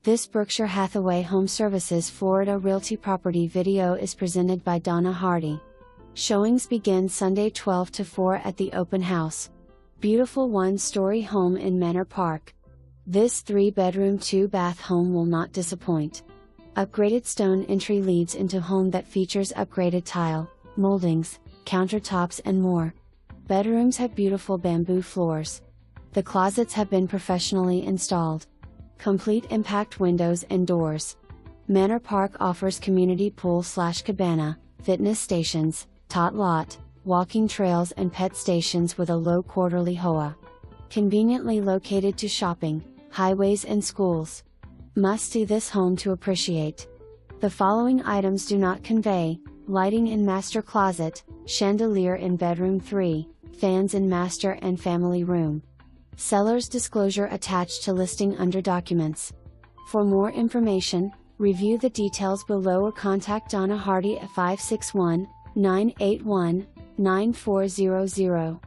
This Berkshire Hathaway HomeServices Florida Realty property video is presented by Donna Hardy. Showings begin Sunday 12 to 4 at the open house. Beautiful one-story home in Manor Parc. This 3-bedroom 2-bath home will not disappoint. Upgraded stone entry leads into home that features upgraded tile, moldings, countertops and more. Bedrooms have beautiful bamboo floors. The closets have been professionally installed. Complete impact windows and doors. Manor Parc offers community pool/cabana, fitness stations, Tot Lot, walking trails and pet stations with a low quarterly HOA. Conveniently located to shopping, highways and schools. Must see this home to appreciate. The following items do not convey: lighting in master closet, chandelier in bedroom 3, fans in master and family room. Seller's disclosure attached to listing under documents. For more information, review the details below or contact Donna Hardy at 561-981-9400.